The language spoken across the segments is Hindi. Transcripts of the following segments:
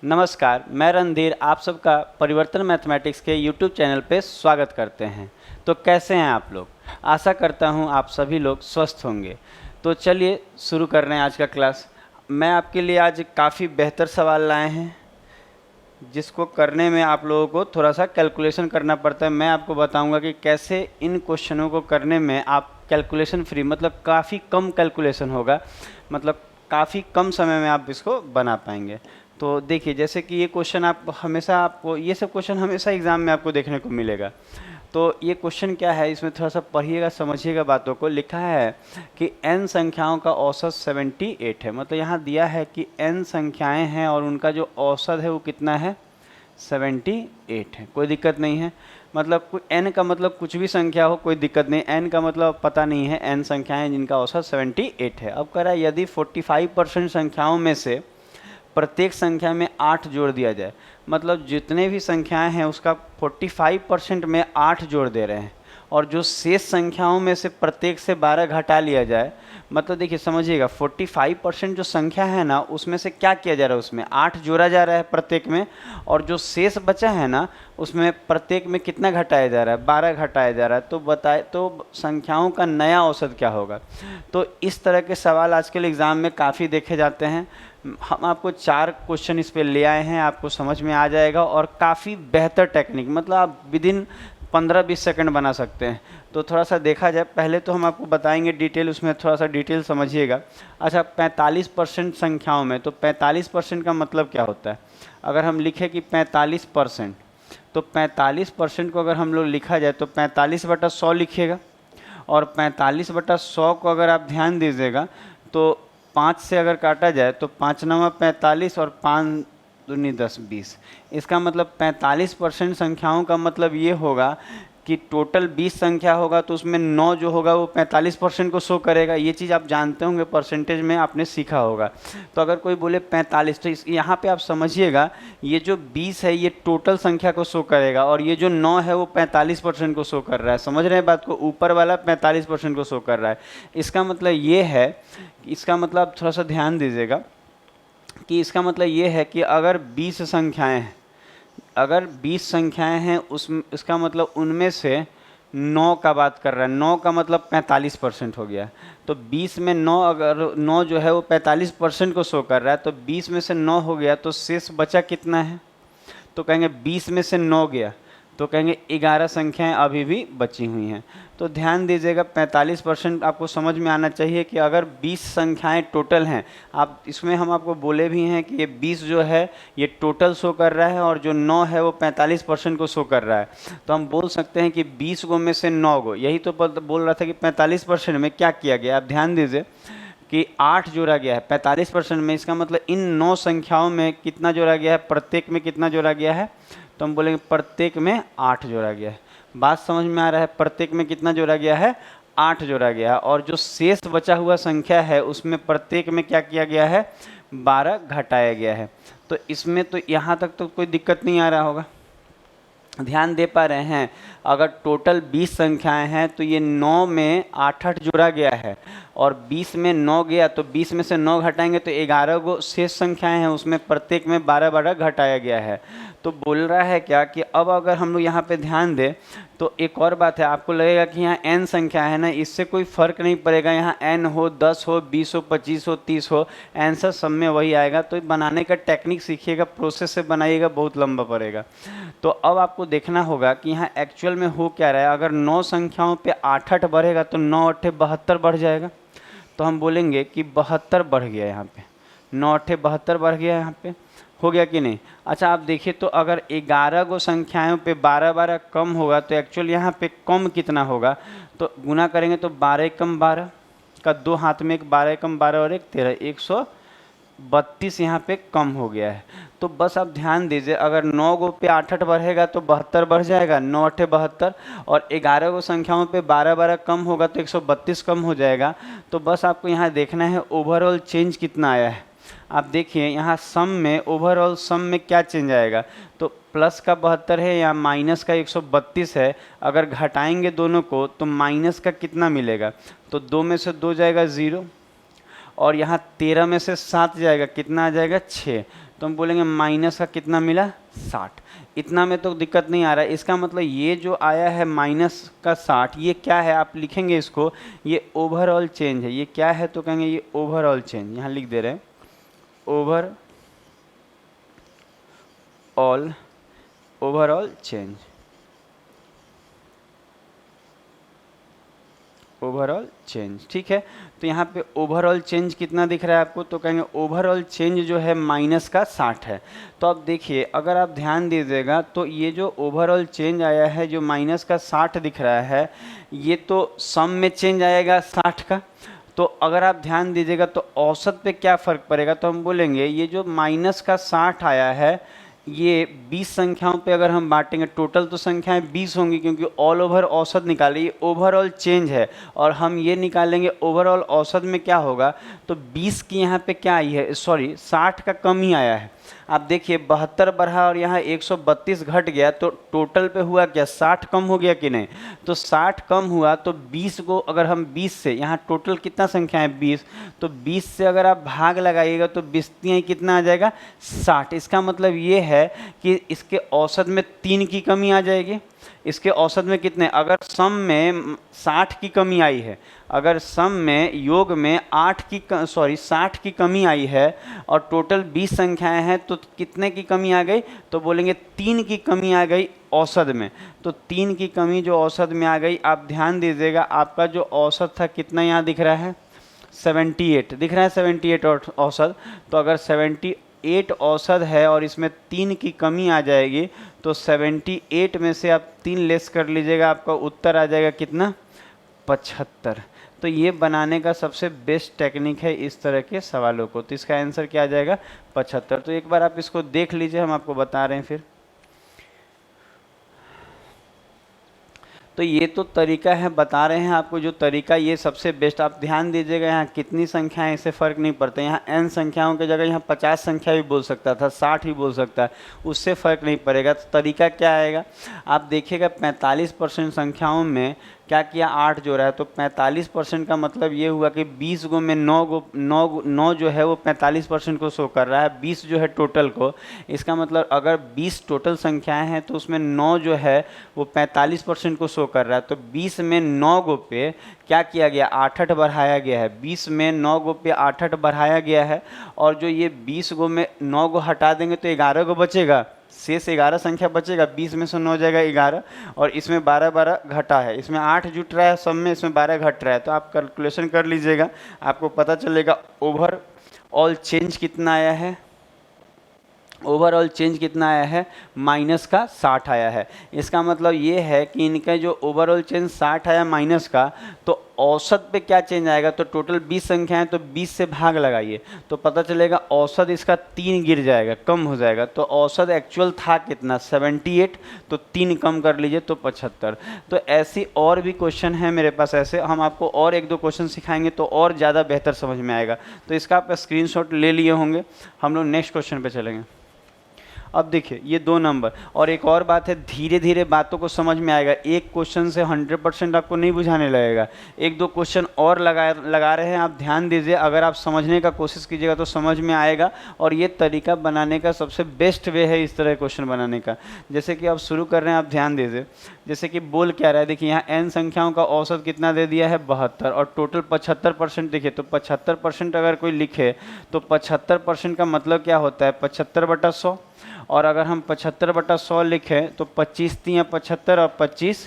नमस्कार, मैं रणधीर आप सबका परिवर्तन मैथमेटिक्स के यूट्यूब चैनल पे स्वागत करते हैं। तो कैसे हैं आप लोग? आशा करता हूं आप सभी लोग स्वस्थ होंगे। तो चलिए शुरू कर रहे हैं आज का क्लास। मैं आपके लिए आज काफ़ी बेहतर सवाल लाए हैं जिसको करने में आप लोगों को थोड़ा सा कैलकुलेशन करना पड़ता है। मैं आपको बताऊंगा कि कैसे इन क्वेश्चनों को करने में आप कैलकुलेशन फ्री मतलब काफ़ी कम कैलकुलेशन होगा, मतलब काफ़ी कम समय में आप इसको बना पाएंगे। तो देखिए, जैसे कि ये क्वेश्चन आपको ये सब क्वेश्चन हमेशा एग्ज़ाम में आपको देखने को मिलेगा। तो ये क्वेश्चन क्या है, इसमें थोड़ा सा पढ़िएगा, समझिएगा बातों को। लिखा है कि n संख्याओं का औसत 78 है। मतलब यहाँ दिया है कि n संख्याएं हैं और उनका जो औसत है वो कितना है, 78 है। कोई दिक्कत नहीं है, मतलब n का मतलब कुछ भी संख्या हो, कोई दिक्कत नहीं। n का मतलब पता नहीं है, n संख्याएं जिनका औसत 78 है। अब कह रहा है यदि 45% संख्याओं में से प्रत्येक संख्या में 8 जोड़ दिया जाए, मतलब जितने भी संख्याएं हैं उसका 45% में 8 जोड़ दे रहे हैं, और जो शेष संख्याओं में से प्रत्येक से 12 घटा लिया जाए। मतलब देखिए, समझिएगा, 45% जो संख्या है ना उसमें से क्या किया जा रहा है, उसमें 8 जोड़ा जा रहा है प्रत्येक में, और जो शेष बचा है ना उसमें प्रत्येक में कितना घटाया जा रहा है, 12 घटाया जा रहा है। तो बताए तो संख्याओं का नया औसत क्या होगा। तो इस तरह के सवाल आजकल एग्ज़ाम में काफ़ी देखे जाते हैं। हम आपको 4 क्वेश्चन इस पे ले आए हैं, आपको समझ में आ जाएगा, और काफ़ी बेहतर टेक्निक, मतलब आप विदिन 15-20 सेकंड बना सकते हैं। तो थोड़ा सा देखा जाए, पहले तो हम आपको बताएंगे डिटेल, उसमें थोड़ा सा डिटेल समझिएगा। अच्छा, 45% संख्याओं में, तो 45% का मतलब क्या होता है। अगर हम लिखें कि 45%, तो 45% को अगर हम लोग लिखा जाए तो 45/100 लिखिएगा, और 45/100 को अगर आप ध्यान दीजिएगा तो 5 से अगर काटा जाए तो 5 9 45 और 5 दूनी 10 20। इसका मतलब 45% संख्याओं का मतलब ये होगा कि टोटल 20 संख्या होगा तो उसमें 9 जो होगा वो 45% को शो करेगा। ये चीज़ आप जानते होंगे, परसेंटेज में आपने सीखा होगा। तो अगर कोई बोले 45, तो यहाँ पे आप समझिएगा, ये जो 20 है ये टोटल संख्या को शो करेगा, और ये जो 9 है वो 45% को शो कर रहा है। समझ रहे हैं बात को, ऊपर वाला 45% को शो कर रहा है। इसका मतलब ये है, इसका मतलब थोड़ा सा ध्यान दीजिएगा कि इसका मतलब ये है कि अगर 20 संख्याएं हैं, अगर 20 संख्याएं हैं इसका मतलब उनमें से 9 का बात कर रहा है। 9 का मतलब 45% हो गया। तो 20 में 9, अगर 9 जो है वो 45% को शो कर रहा है, तो 20 में से 9 हो गया, तो शेष बचा कितना है। तो कहेंगे 20 में से 9 गया, तो कहेंगे 11 संख्याएं अभी भी बची हुई हैं। तो ध्यान दीजिएगा, 45% आपको समझ में आना चाहिए कि अगर 20 संख्याएं टोटल हैं, आप इसमें हम आपको बोले भी हैं कि ये 20 जो है ये टोटल शो कर रहा है, और जो 9 है वो 45% को शो कर रहा है। तो हम बोल सकते हैं कि 20 गो में से 9 गो, यही तो बोल रहा था कि 45% में क्या किया गया। आप ध्यान दीजिए कि 8 जोड़ा गया है 45% में। इसका मतलब इन 9 संख्याओं में कितना जोड़ा गया है, प्रत्येक में कितना जोड़ा गया है, तो हम बोलेंगे प्रत्येक में 8 जोड़ा गया है। बात समझ में आ रहा है, प्रत्येक में कितना जोड़ा गया है, 8 जोड़ा गया है। और जो शेष बचा हुआ संख्या है उसमें प्रत्येक में क्या किया गया है, 12 घटाया गया है। तो इसमें तो यहाँ तक तो कोई दिक्कत नहीं आ रहा होगा, ध्यान दे पा रहे हैं। अगर टोटल 20 संख्याएं हैं तो ये 9 में 8 जोड़ा गया है, और 20 में 9 गया, तो 20 में से 9 घटाएंगे तो 11 गो शेष संख्याएं हैं, उसमें प्रत्येक में 12 घटाया गया है। तो बोल रहा है क्या कि अब अगर हम लोग यहाँ पे ध्यान दें तो एक और बात है, आपको लगेगा कि यहाँ n संख्या है ना, इससे कोई फ़र्क नहीं पड़ेगा, यहाँ n हो, 10 हो, 20 हो, 25 हो, 30 हो, आंसर सब में वही आएगा। तो बनाने का टेक्निक सीखिएगा, प्रोसेस से बनाइएगा, बहुत लंबा पड़ेगा। तो अब आपको देखना होगा कि यहाँ एक्चुअल में हो क्या रहा है। अगर 9 संख्याओं पे 8 बढ़ेगा तो 9 8 72 बढ़ जाएगा। तो हम बोलेंगे कि 72 बढ़ गया, यहाँ पे 9 8 72 बढ़ गया, यहाँ पे हो गया कि नहीं। अच्छा, आप देखिए तो अगर 11 गो संख्याओं पे 12 कम होगा तो एक्चुअल यहाँ पे कम कितना होगा, तो गुना करेंगे तो 12 कम 12 का 2 हाथ में, एक 12 कम 12 और एक 13, 132 यहाँ पे कम हो गया है। तो बस आप ध्यान दीजिए, अगर 9 गो पे 8 बढ़ेगा तो 72 बढ़ जाएगा, 9 8 72, और 11 गो संख्याओं पे 12 कम होगा तो 132 कम हो जाएगा। तो बस आपको यहाँ देखना है ओवरऑल चेंज कितना आया है। आप देखिए यहाँ सम में, ओवरऑल सम में क्या चेंज आएगा, तो प्लस का 72 है या माइनस का 132 है। अगर घटाएंगे दोनों को तो माइनस का कितना मिलेगा, तो 2 में से 2 जाएगा 0, और यहाँ 13 में से 7 जाएगा, कितना आ जाएगा 6। तो हम बोलेंगे माइनस का कितना मिला 60। इतना में तो दिक्कत नहीं आ रहा है। इसका मतलब ये जो आया है माइनस का 60, ये क्या है आप लिखेंगे इसको, ये ओवरऑल चेंज है। ये क्या है तो कहेंगे ये ओवरऑल चेंज, यहाँ लिख दे रहे हैं ओवरऑल चेंज, ओवरऑल चेंज। ठीक है, तो यहाँ पे ओवरऑल चेंज कितना दिख रहा है आपको, तो कहेंगे ओवरऑल चेंज जो है माइनस का 60 है। तो अब देखिए अगर आप ध्यान दीजिएगा तो ये जो ओवरऑल चेंज आया है जो माइनस का 60 दिख रहा है, ये तो सम में चेंज आएगा 60 का। तो अगर आप ध्यान दीजिएगा तो औसत पे क्या फ़र्क पड़ेगा, तो हम बोलेंगे ये जो माइनस का 60 आया है ये 20 संख्याओं पे अगर हम बांटेंगे, टोटल तो संख्याएं 20 होंगी क्योंकि ऑल ओवर औसत निकाले, ये ओवरऑल चेंज है और हम ये निकालेंगे ओवरऑल औसत में क्या होगा। तो 20 की यहाँ पे क्या आई है, सॉरी 60 का कम ही आया है। आप देखिए 72 बढ़ा और यहाँ 132 घट गया, तो टोटल पे हुआ क्या 60 कम हो गया कि नहीं। तो 60 कम हुआ तो 20 को अगर हम 20 से, यहाँ टोटल कितना संख्या है 20, तो 20 से अगर आप भाग लगाइएगा तो 20 कितना आ जाएगा 60। इसका मतलब ये है कि इसके औसत में 3 की कमी आ जाएगी। इसके औसत में कितने, अगर सम में 60 की कमी आई है, अगर सम में योग में 60 की कमी आई है और टोटल 20 संख्याएं हैं तो कितने की कमी आ गई, तो बोलेंगे 3 की कमी आ गई औसत में। तो 3 की कमी जो औसत में आ गई, आप ध्यान दीजिएगा आपका जो औसत था कितना यहाँ दिख रहा है 78 दिख रहा है, 78 औसत। तो अगर 78 औसत है और इसमें 3 की कमी आ जाएगी तो 78 में से आप 3 लेस कर लीजिएगा, आपका उत्तर आ जाएगा कितना 75। तो ये बनाने का सबसे बेस्ट टेक्निक है इस तरह के सवालों को। तो इसका आंसर क्या आ जाएगा 75। तो एक बार आप इसको देख लीजिए, हम आपको बता रहे हैं फिर। तो ये तो तरीका है, बता रहे हैं आपको जो तरीका, ये सबसे बेस्ट। आप ध्यान दीजिएगा यहाँ कितनी संख्याएं, इससे फ़र्क नहीं पड़ता। यहाँ n संख्याओं की जगह यहाँ 50 संख्या भी बोल सकता था, 60 भी बोल सकता है, उससे फ़र्क नहीं पड़ेगा। तो तरीका क्या आएगा, आप देखिएगा 45% संख्याओं में क्या किया 8 जोड़ा है, तो 45% का मतलब ये हुआ कि 20 गो में 9 जो है वो 45% को शो कर रहा है, 20 जो है टोटल को। इसका मतलब अगर 20 टोटल संख्याएं हैं तो उसमें 9 जो है वो 45% को शो कर रहा है। तो 20 में 9 गो पे क्या किया गया 8 बढ़ाया गया है, 20 में 9 गो पे 8 बढ़ाया गया है। और जो ये 20 गो में 9 गो हटा देंगे तो 11 गो बचेगा, शेष 11 संख्या बचेगा। 20 में से 9 जाएगा 11 और इसमें 12 घटा है, इसमें 8 जुट रहा है सब में, इसमें 12 घट रहा है। तो आप कैलकुलेशन कर लीजिएगा, आपको पता चलेगा ओवरऑल चेंज कितना आया है। ओवरऑल चेंज कितना आया है माइनस का 60 आया है। इसका मतलब ये है कि इनका जो ओवरऑल चेंज 60 आया माइनस का, तो औसत पे क्या चेंज आएगा, तो टोटल 20 संख्या है तो 20 से भाग लगाइए तो पता चलेगा औसत इसका 3 गिर जाएगा, कम हो जाएगा। तो औसत एक्चुअल था कितना 78, तो 3 कम कर लीजिए तो 75। तो ऐसी और भी क्वेश्चन है मेरे पास, ऐसे हम आपको और 1-2 क्वेश्चन सिखाएंगे तो और ज़्यादा बेहतर समझ में आएगा। तो इसका आप स्क्रीनशॉट ले लिए होंगे। हम लोग नेक्स्ट क्वेश्चन पे चलेंगे। अब देखिए ये 2 नंबर, और एक और बात है, धीरे धीरे बातों को समझ में आएगा। एक क्वेश्चन से 100% आपको नहीं बुझाने लगेगा, 1-2 क्वेश्चन और लगा रहे हैं, आप ध्यान दीजिए। अगर आप समझने का कोशिश कीजिएगा तो समझ में आएगा। और ये तरीका बनाने का सबसे बेस्ट वे है इस तरह क्वेश्चन बनाने का। जैसे कि आप शुरू कर रहे हैं, आप ध्यान दीजिए। जैसे कि बोल क्या रहा है, देखिए यहाँ n संख्याओं का औसत कितना दे दिया है 72 और टोटल 75%। देखिए तो 75% अगर कोई लिखे तो 75% का मतलब क्या होता है 75/100। और अगर हम 75/100 लिखें तो 25 3 75 और 25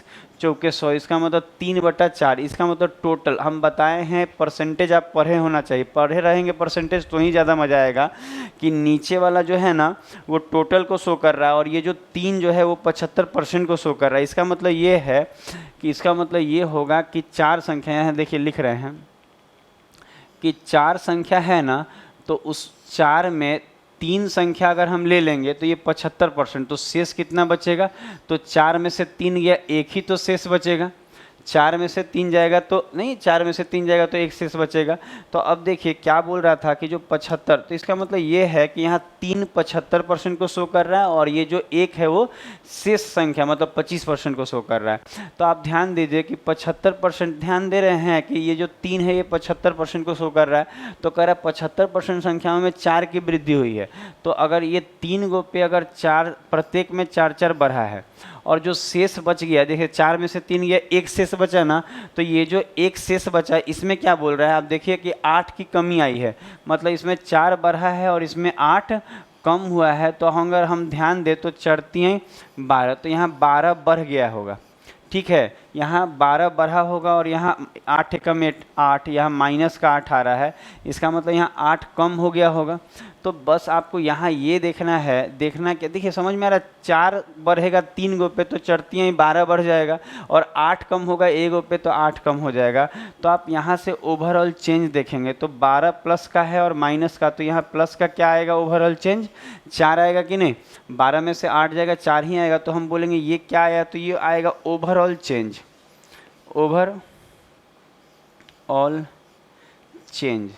चौके 100, इसका मतलब 3/4। इसका मतलब टोटल हम बताए हैं, परसेंटेज आप पढ़े होना चाहिए, पढ़े रहेंगे परसेंटेज तो ही ज़्यादा मज़ा आएगा। कि नीचे वाला जो है ना वो टोटल को शो कर रहा है और ये जो 3 जो है वो 75% को शो कर रहा है। इसका मतलब ये है कि इसका मतलब ये होगा कि 4 संख्या हैं, देखिए लिख रहे हैं कि 4 संख्या है ना, तो उस 4 में 3 संख्या अगर हम ले लेंगे तो ये 75%, तो शेष कितना बचेगा, तो 4 में से 3 गया, 1 ही तो शेष बचेगा। 4 में से 3 जाएगा तो नहीं, 4 में से 3 जाएगा तो एक शेष बचेगा। तो अब देखिए क्या बोल रहा था कि जो 75, तो इसका मतलब ये है कि यहाँ 3 75% को शो कर रहा है और ये जो 1 है वो शेष संख्या मतलब 25% को शो कर रहा है। तो आप ध्यान दीजिए कि 75%, ध्यान दे रहे हैं कि ये जो 3 है ये 75% को शो कर रहा है। तो कह रहा है 75% संख्याओं में 4 की वृद्धि हुई है। तो अगर ये 3 गो पे अगर 4, प्रत्येक में 4 4 बढ़ा है और जो शेष बच गया, देखिए 4 में से 3 गया, एक शेष बचा ना, तो ये जो एक शेष बचा है इसमें क्या बोल रहा है, आप देखिए कि 8 की कमी आई है, मतलब इसमें 4 बढ़ा है और इसमें 8 कम हुआ है। तो अगर हम ध्यान दें तो 4 3 12, तो यहाँ 12 बढ़ गया होगा, ठीक है, यहाँ 12 बढ़ा होगा और यहाँ 8 कम 8, यहाँ माइनस का 8 आ रहा है, इसका मतलब यहाँ 8 कम हो गया होगा। तो बस आपको यहाँ ये देखना है, देखना क्या, देखिए समझ में आ रहा है, 4 बढ़ेगा 3 गो पे तो 4 3 12 बढ़ जाएगा और 8 कम होगा 1 गो पे तो 8 कम हो जाएगा। तो आप यहाँ से ओवरऑल चेंज देखेंगे तो 12 प्लस का है और माइनस का, तो यहाँ प्लस का क्या आएगा, ओवरऑल चेंज 4 आएगा कि नहीं, 12 में से 8 जाएगा 4 ही आएगा, तो हम बोलेंगे ये क्या आया, तो ये आएगा overall change, overall change,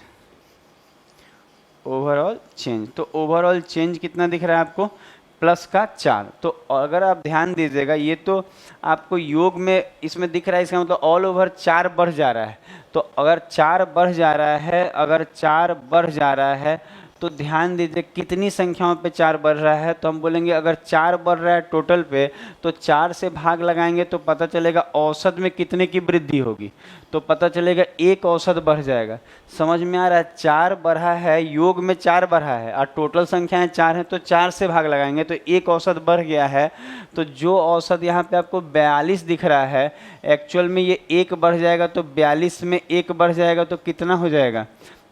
overall change. तो ओवरऑल चेंज कितना दिख रहा है आपको, प्लस का 4। तो अगर आप ध्यान दीजिएगा ये तो आपको योग में इसमें दिख रहा है, इसका मतलब ऑल ओवर 4 बढ़ जा रहा है। तो अगर 4 बढ़ जा रहा है, अगर 4 बढ़ जा रहा है तो ध्यान दीजिए कितनी संख्याओं पे 4 बढ़ रहा है, तो हम बोलेंगे अगर 4 बढ़ रहा है टोटल पे तो 4 से भाग लगाएंगे तो पता चलेगा औसत में कितने की वृद्धि होगी, तो पता चलेगा 1 औसत बढ़ जाएगा। समझ में आ रहा है, 4 बढ़ा है, योग में 4 बढ़ा है और टोटल संख्याएं 4 हैं, तो 4 से भाग लगाएंगे तो 1 औसत बढ़ गया है। तो जो औसत यहाँ पे आपको 42 दिख रहा है, एक्चुअल में ये 1 बढ़ जाएगा, तो 42 में 1 बढ़ जाएगा तो कितना हो जाएगा,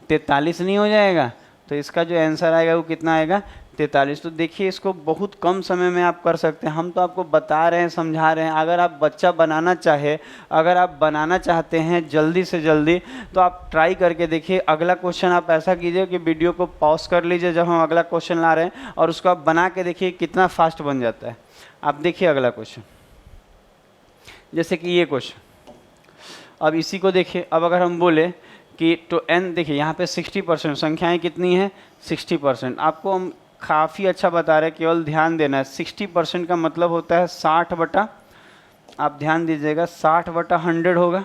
43 नहीं हो जाएगा। तो इसका जो आंसर आएगा वो कितना आएगा, 43। तो देखिए इसको बहुत कम समय में आप कर सकते हैं, हम तो आपको बता रहे हैं, समझा रहे हैं। अगर आप बच्चा बनाना चाहे, अगर आप बनाना चाहते हैं जल्दी से जल्दी, तो आप ट्राई करके देखिए। अगला क्वेश्चन आप ऐसा कीजिए कि वीडियो को पॉज कर लीजिए जब हम अगला क्वेश्चन ला रहे हैं, और उसको आप बना के देखिए कितना फास्ट बन जाता है। आप देखिए अगला क्वेश्चन, जैसे कि ये क्वेश्चन, अब इसी को देखिए। अब अगर हम बोले कि तो n, देखिए यहाँ पे 60% संख्याएं कितनी हैं, 60%। आपको हम काफ़ी अच्छा बता रहे हैं, केवल ध्यान देना है। 60% का मतलब होता है 60 बटा, आप ध्यान दीजिएगा, 60 बटा 100 होगा।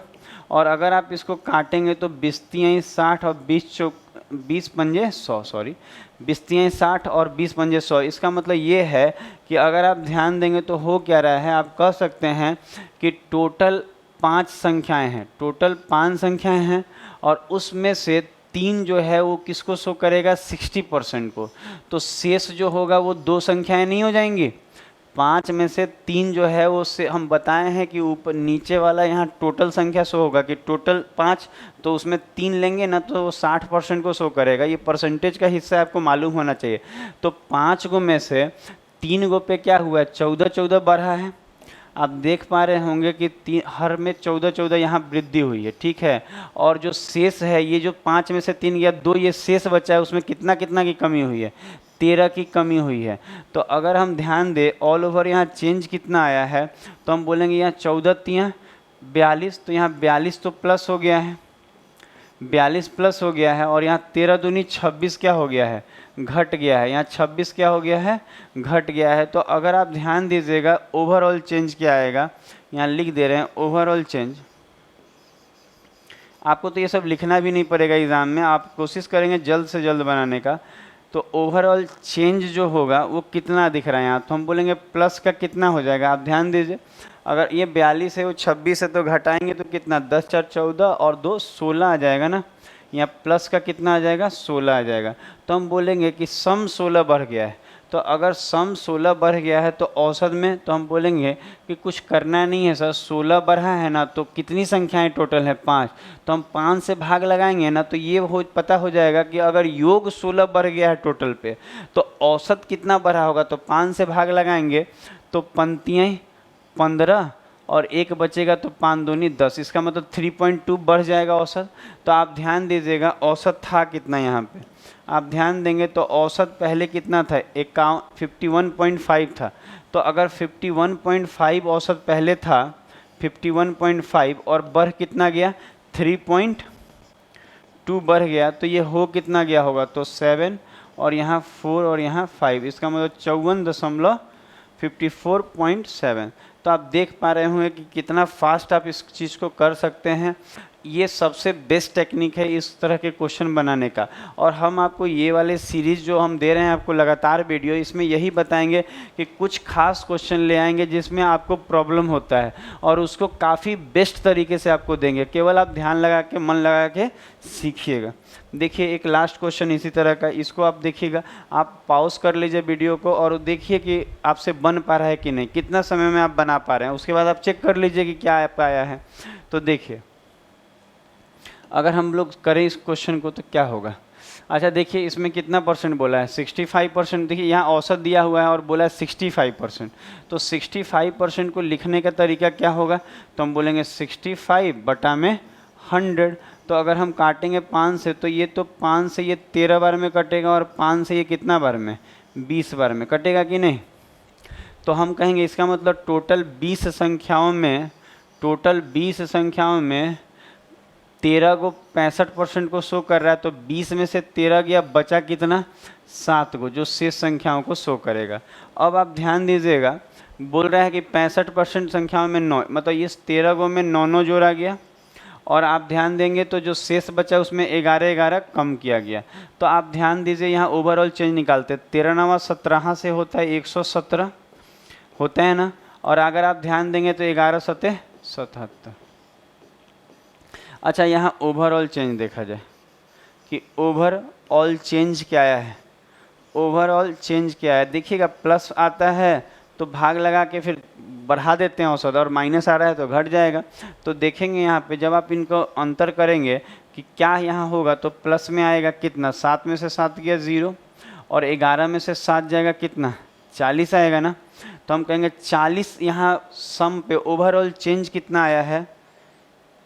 और अगर आप इसको काटेंगे तो 20 तियाई 60 और 20 पंजे 100, सॉरी 20 तियाई 60 और 20 पंजे 100। इसका मतलब ये है कि अगर आप ध्यान देंगे तो हो क्या रहा है, आप कह सकते हैं कि टोटल 5 संख्याएं हैं, टोटल 5 संख्याएं हैं और उसमें से 3 जो है वो किसको शो करेगा, 60% को। तो शेष जो होगा वो 2 संख्याएं नहीं हो जाएंगी, 5 में से 3 जो है वो से हम बताए हैं कि ऊपर नीचे वाला यहाँ टोटल संख्या शो होगा कि टोटल 5, तो उसमें 3 लेंगे ना तो वो 60% को शो करेगा। ये परसेंटेज का हिस्सा आपको मालूम होना चाहिए। तो 5 गो में से 3 गो पे क्या हुआ है, 14 बढ़ा है। आप देख पा रहे होंगे कि हर में 14 यहाँ वृद्धि हुई है, ठीक है। और जो शेष है, ये जो 5 में से 3 गया, 2 ये शेष बचा है, उसमें कितना की कमी हुई है, 13 की कमी हुई है। तो अगर हम ध्यान दें ऑल ओवर यहाँ चेंज कितना आया है, तो हम बोलेंगे यहाँ 14 तियां 42, तो यहाँ 42 तो प्लस हो गया है, 42 प्लस हो गया है। और यहाँ 13 दूनी 26 क्या हो गया है, घट गया है। यहाँ 26 क्या हो गया है, घट गया है। तो अगर आप ध्यान दीजिएगा ओवरऑल चेंज क्या आएगा, यहाँ लिख दे रहे हैं ओवरऑल चेंज। आपको तो ये सब लिखना भी नहीं पड़ेगा एग्ज़ाम में, आप कोशिश करेंगे जल्द से जल्द बनाने का। तो ओवरऑल चेंज जो होगा वो कितना दिख रहा है यहाँ, तो हम बोलेंगे प्लस का कितना हो जाएगा। आप ध्यान दीजिए, अगर ये 42 है वो 26 है, तो घटाएंगे तो कितना, 10 4 14 और 2 16 आ जाएगा ना। यहाँ प्लस का कितना आ जाएगा, 16 आ जाएगा। तो हम बोलेंगे कि सम 16 बढ़ गया है। तो अगर सम 16 बढ़ गया है तो औसत में, तो हम बोलेंगे कि कुछ करना नहीं है सर, 16 बढ़ा है ना, तो कितनी संख्याएं टोटल है, 5। तो हम 5 से भाग लगाएंगे ना, तो ये पता हो जाएगा कि अगर योग 16 बढ़ गया है टोटल पे, तो औसत कितना बढ़ा होगा। तो 5 से भाग लगाएंगे तो पंक्तियाँ 15 और 1 बचेगा, तो 5 दूनी 10, इसका मतलब 3.2 बढ़ जाएगा औसत। तो आप ध्यान दीजिएगा औसत था कितना यहाँ पे, आप ध्यान देंगे तो औसत पहले कितना था, 51.5 था। तो अगर 51.5 औसत पहले था, 51.5 और बढ़ कितना गया 3.2 बढ़ गया, तो ये हो कितना गया होगा, तो 7 और यहाँ 4 और यहाँ 5, इसका मतलब 54.7। तो आप देख पा रहे होंगे कि कितना फास्ट आप इस चीज़ को कर सकते हैं। ये सबसे बेस्ट टेक्निक है इस तरह के क्वेश्चन बनाने का। और हम आपको ये वाले सीरीज़ जो हम दे रहे हैं आपको लगातार वीडियो, इसमें यही बताएंगे कि कुछ खास क्वेश्चन ले आएंगे जिसमें आपको प्रॉब्लम होता है और उसको काफ़ी बेस्ट तरीके से आपको देंगे। केवल आप ध्यान लगा के मन लगा के सीखिएगा। देखिए एक लास्ट क्वेश्चन इसी तरह का, इसको आप देखिएगा, आप पॉज कर लीजिए वीडियो को और देखिए कि आपसे बन पा रहा है कि नहीं, कितना समय में आप बना पा रहे हैं। उसके बाद आप चेक कर लीजिए कि क्या आप आया है। तो देखिए अगर हम लोग करें इस क्वेश्चन को तो क्या होगा। अच्छा देखिए इसमें कितना परसेंट बोला है, 65%। देखिए यहाँ औसत दिया हुआ है और बोला है 65%। तो 65% को लिखने का तरीका क्या होगा, तो हम बोलेंगे 65 बटा में 100। तो अगर हम काटेंगे 5 से तो ये तो 5 से ये 13 बार में कटेगा और 5 से ये कितना बार में 20 बार में कटेगा कि नहीं। तो हम कहेंगे इसका मतलब टोटल 20 संख्याओं में 13 को 65% को शो कर रहा है, तो 20 में से 13 गया, बचा कितना 7 को, जो शेष संख्याओं को शो करेगा। अब आप ध्यान दीजिएगा, बोल रहा है कि 65% संख्याओं में 9, मतलब ये 13 को में 9 जोड़ा गया और आप ध्यान देंगे तो जो शेष बचा उसमें 11 कम किया गया। तो आप ध्यान दीजिए यहाँ ओवरऑल चेंज निकालते, 13 9 17 से होता है 117 होता है ना, और अगर आप ध्यान देंगे तो 11 7 77। अच्छा यहाँ ओवरऑल चेंज देखा जाए कि ओवरऑल चेंज क्या आया है, ओवरऑल चेंज क्या है। देखिएगा प्लस आता है तो भाग लगा के फिर बढ़ा देते हैं औसत, और माइनस आ रहा है तो घट जाएगा। तो देखेंगे यहाँ पे जब आप इनको अंतर करेंगे कि क्या यहाँ होगा, तो प्लस में आएगा कितना, 7 में से 7 गया 0 और 11 में से 7 जाएगा कितना 40 आएगा ना। तो हम कहेंगे 40 यहाँ सम पे ओवरऑल चेंज कितना आया है,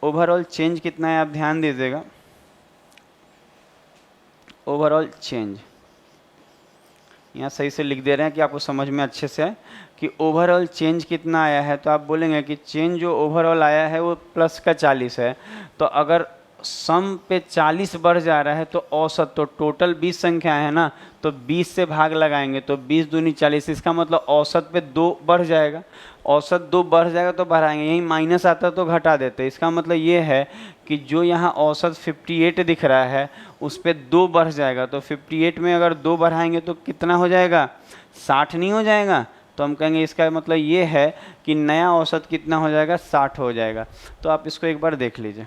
ओवरऑल चेंज कितना है आप ध्यान दीजिएगा। ओवरऑल चेंज यहाँ सही से लिख दे रहे हैं कि आपको समझ में अच्छे से आए कि ओवरऑल चेंज कितना आया है। तो आप बोलेंगे कि चेंज जो ओवरऑल आया है वो प्लस का 40 है। तो अगर सम पे 40 बढ़ जा रहा है तो औसत, तो टोटल 20 संख्या है ना, तो 20 से भाग लगाएंगे तो 20 दूनी 40, इसका मतलब औसत पे 2 बढ़ जाएगा। औसत 2 बढ़ जाएगा तो बढ़ाएंगे, यहीं माइनस आता तो घटा देते। इसका मतलब ये है कि जो यहाँ औसत 58 दिख रहा है उस पर 2 बढ़ जाएगा। तो 58 में अगर 2 बढ़ाएंगे तो कितना हो जाएगा, 60 नहीं हो जाएगा। तो हम कहेंगे इसका मतलब ये है कि नया औसत कितना हो जाएगा, 60 हो जाएगा। तो आप इसको एक बार देख लीजिए।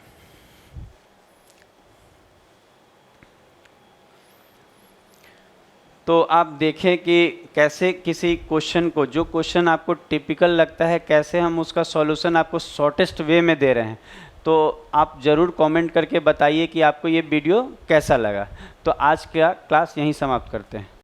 तो आप देखें कि कैसे किसी क्वेश्चन को, जो क्वेश्चन आपको टिपिकल लगता है, कैसे हम उसका सॉल्यूशन आपको शॉर्टेस्ट वे में दे रहे हैं। तो आप ज़रूर कमेंट करके बताइए कि आपको ये वीडियो कैसा लगा। तो आज का क्लास यहीं समाप्त करते हैं।